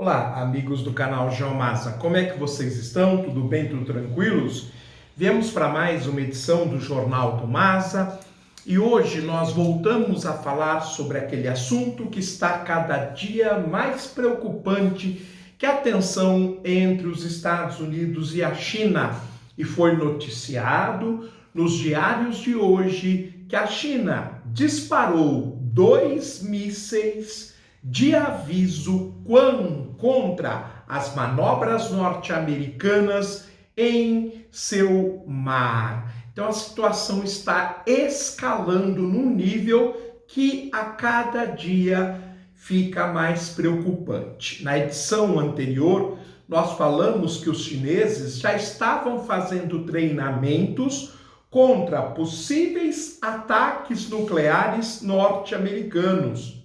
Olá, amigos do canal Geomasa, como é que vocês estão? Tudo bem, tudo tranquilos? Viemos para mais uma edição do Jornal do Masa e hoje nós voltamos a falar sobre aquele assunto que está cada dia mais preocupante, que é a tensão entre os Estados Unidos e a China. E foi noticiado nos diários de hoje que a China disparou 2 mísseis de aviso contra as manobras norte-americanas em seu mar. Então a situação está escalando num nível que a cada dia fica mais preocupante. Na edição anterior, nós falamos que os chineses já estavam fazendo treinamentos contra possíveis ataques nucleares norte-americanos.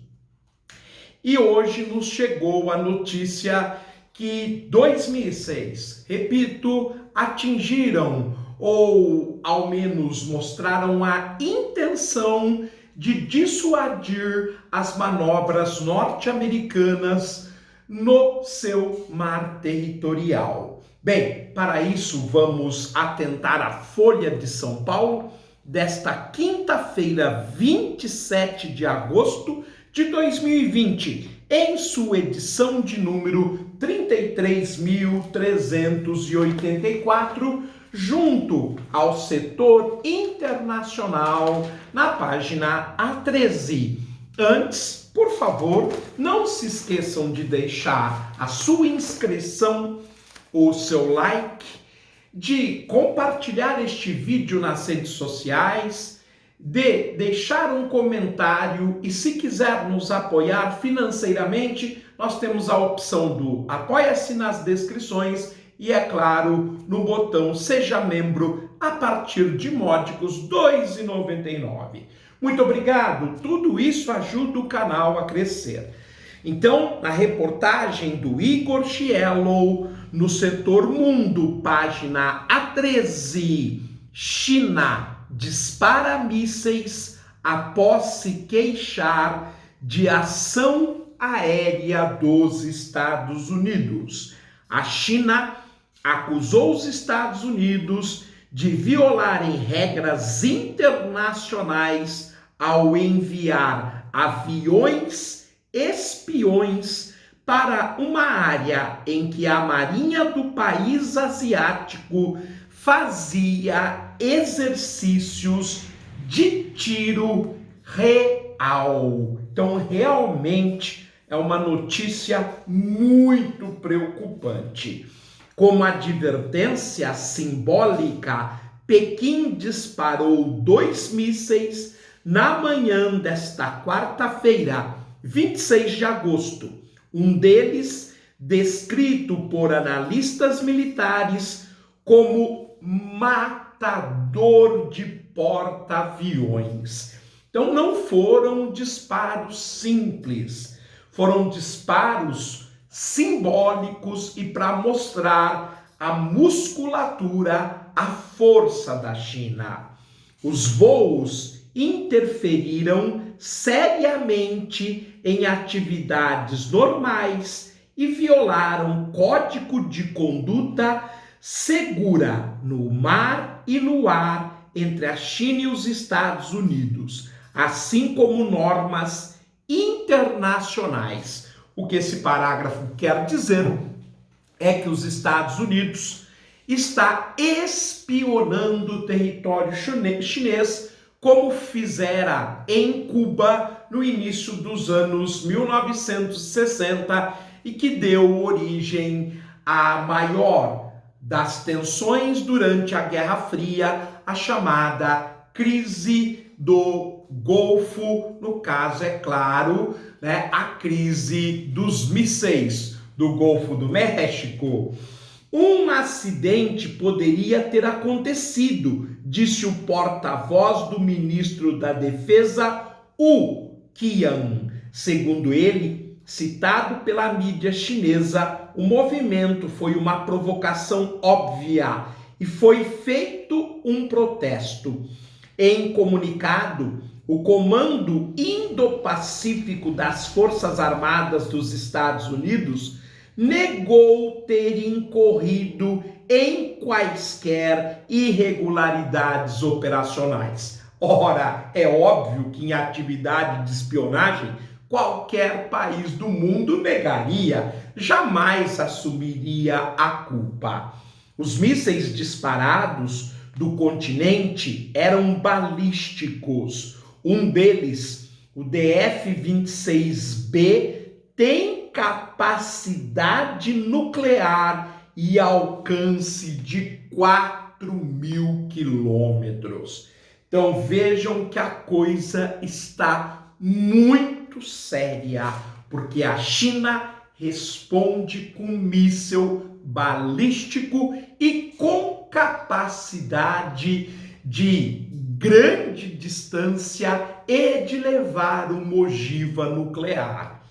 E hoje nos chegou a notícia que 2 mísseis, repito, atingiram ou ao menos mostraram a intenção de dissuadir as manobras norte-americanas no seu mar territorial. Bem, para isso vamos atentar à Folha de São Paulo desta quinta-feira, 27 de agosto de 2020, em sua edição de número 33.384, junto ao setor internacional, na página A13. Antes, por favor, não se esqueçam de deixar a sua inscrição, o seu like, de compartilhar este vídeo nas redes sociais, de deixar um comentário e, se quiser nos apoiar financeiramente, nós temos a opção do Apoia-se nas descrições e, é claro, no botão Seja Membro a partir de módicos R$ 2,99. Muito obrigado, tudo isso ajuda o canal a crescer. Então, na reportagem do Igor Cielo, no setor Mundo, página A13, China dispara mísseis após se queixar de ação aérea dos Estados Unidos. A China acusou os Estados Unidos de violarem regras internacionais ao enviar aviões espiões para uma área em que a marinha do país asiático fazia exercícios de tiro real. Então, realmente é uma notícia muito preocupante. Como advertência simbólica, Pequim disparou 2 mísseis na manhã desta quarta-feira, 26 de agosto. Um deles, descrito por analistas militares como matador de porta-aviões. Então não foram disparos simples, foram disparos simbólicos e para mostrar a musculatura, a força da China. Os voos interferiram seriamente em atividades normais e violaram código de conduta segura no mar e no ar entre a China e os Estados Unidos, assim como normas internacionais. O que esse parágrafo quer dizer é que os Estados Unidos está espionando o território chinês, como fizera em Cuba no início dos anos 1960 e que deu origem à maior das tensões durante a Guerra Fria, a chamada crise do Golfo, no caso, é claro, a crise dos mísseis do Golfo do México. Um acidente poderia ter acontecido, disse o porta-voz do ministro da Defesa, Wu Qian. Segundo ele, citado pela mídia chinesa, o movimento foi uma provocação óbvia e foi feito um protesto. Em comunicado, o Comando Indo-Pacífico das Forças Armadas dos Estados Unidos negou ter incorrido em quaisquer irregularidades operacionais. Ora, é óbvio que em atividade de espionagem, qualquer país do mundo negaria, jamais assumiria a culpa. Os mísseis disparados do continente eram balísticos. Um deles, o DF-26B, tem capacidade nuclear e alcance de 4.000 quilômetros. Então vejam que a coisa está muito séria, porque a China responde com um míssil balístico e com capacidade de grande distância e de levar uma ogiva nuclear.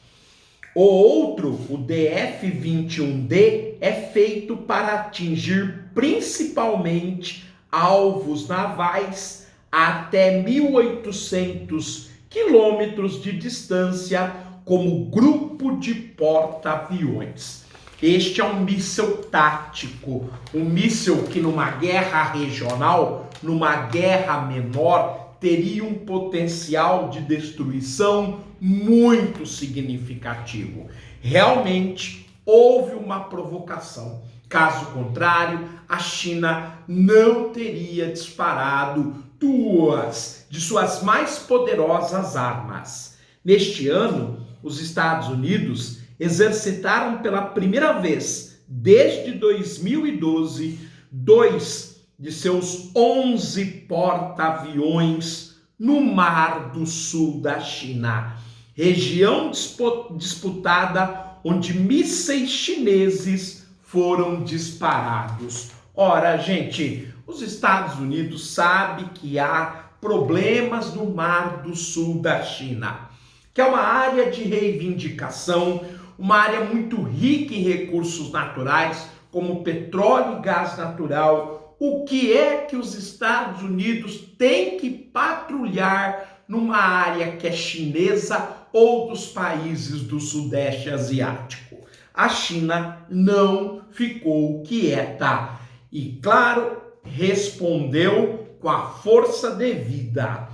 O outro, o DF-21D, é feito para atingir principalmente alvos navais até 1.800 quilômetros de distância, como grupo de porta-aviões. Este é um míssil tático, um míssil que numa guerra regional, numa guerra menor, teria um potencial de destruição muito significativo. Realmente houve uma provocação. Caso contrário, a China não teria disparado duas de suas mais poderosas armas. Neste ano, os Estados Unidos exercitaram pela primeira vez, desde 2012, 2 de seus 11 porta-aviões no Mar do Sul da China, região disputada onde mísseis chineses foram disparados. Ora, gente, os Estados Unidos sabem que há problemas no Mar do Sul da China, que é uma área de reivindicação, uma área muito rica em recursos naturais, como petróleo e gás natural. O que é que os Estados Unidos têm que patrulhar numa área que é chinesa ou dos países do Sudeste Asiático? A China não ficou quieta e, claro, respondeu com a força devida.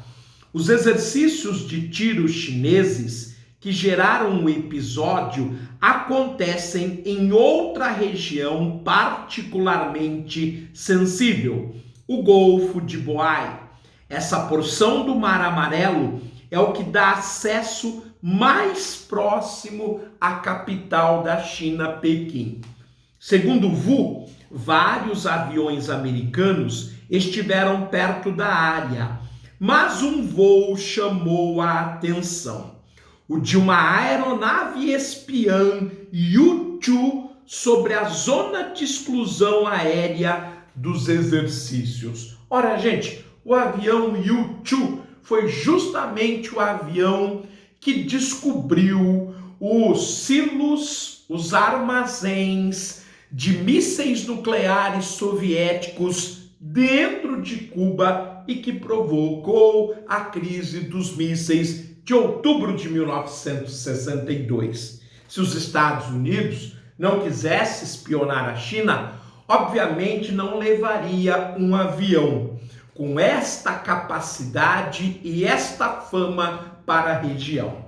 Os exercícios de tiro chineses que geraram o episódio acontecem em outra região particularmente sensível, o Golfo de Bohai. Essa porção do Mar Amarelo é o que dá acesso mais próximo à capital da China, Pequim. Segundo o Wu, vários aviões americanos estiveram perto da área, mas um voo chamou a atenção. O de uma aeronave espiã Yuchu sobre a zona de exclusão aérea dos exercícios. Ora, gente, o avião Yuchu foi justamente o avião que descobriu os silos, os armazéns de mísseis nucleares soviéticos dentro de Cuba e que provocou a crise dos mísseis de outubro de 1962. Se os Estados Unidos não quisessem espionar a China, obviamente não levaria um avião com esta capacidade e esta fama para a região.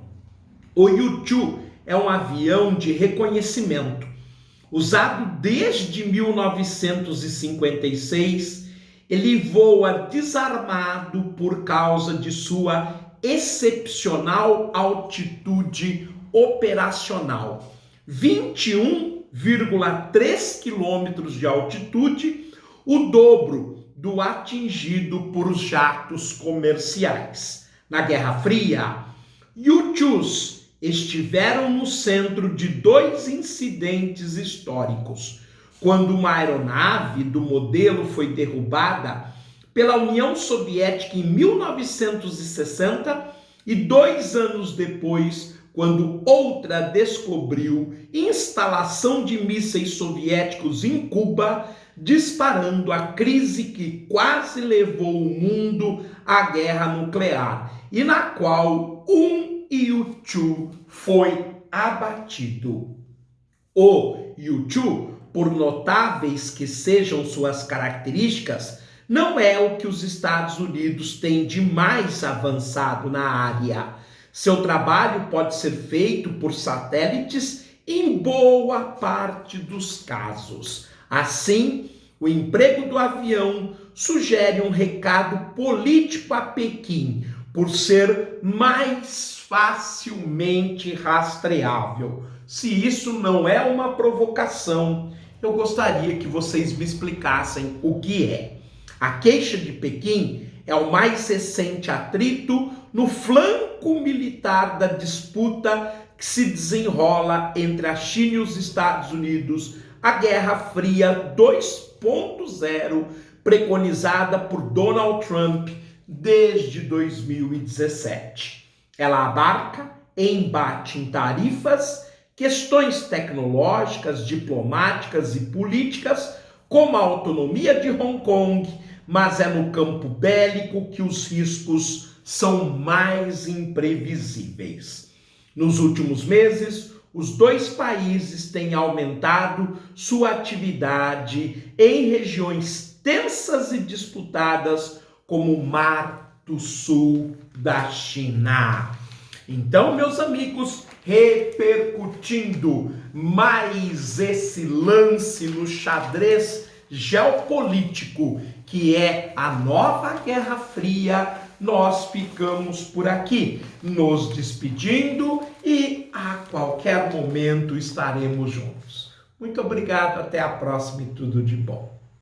O Yuchu é um avião de reconhecimento, usado desde 1956. Ele voa desarmado por causa de sua excepcional altitude operacional, 21,3 quilômetros de altitude, o dobro do atingido por jatos comerciais. Na Guerra Fria, Yuchus estiveram no centro de 2 incidentes históricos, quando uma aeronave do modelo foi derrubada pela União Soviética em 1960 e 2 anos depois, quando outra descobriu instalação de mísseis soviéticos em Cuba, disparando a crise que quase levou o mundo à guerra nuclear e na qual um Yuchu foi abatido. O YouTube, por notáveis que sejam suas características, não é o que os Estados Unidos têm de mais avançado na área. Seu trabalho pode ser feito por satélites em boa parte dos casos. Assim, o emprego do avião sugere um recado político a Pequim, por ser mais facilmente rastreável. Se isso não é uma provocação, eu gostaria que vocês me explicassem o que é. A queixa de Pequim é o mais recente atrito no flanco militar da disputa que se desenrola entre a China e os Estados Unidos, a Guerra Fria 2.0, preconizada por Donald Trump desde 2017. Ela abarca embate em tarifas, questões tecnológicas, diplomáticas e políticas, como a autonomia de Hong Kong, mas é no campo bélico que os riscos são mais imprevisíveis. Nos últimos meses, os dois países têm aumentado sua atividade em regiões tensas e disputadas, como o Mar do Sul da China. Então, meus amigos, repercutindo mais esse lance no xadrez geopolítico, que é a nova Guerra Fria, nós ficamos por aqui, nos despedindo e a qualquer momento estaremos juntos. Muito obrigado, até a próxima e tudo de bom.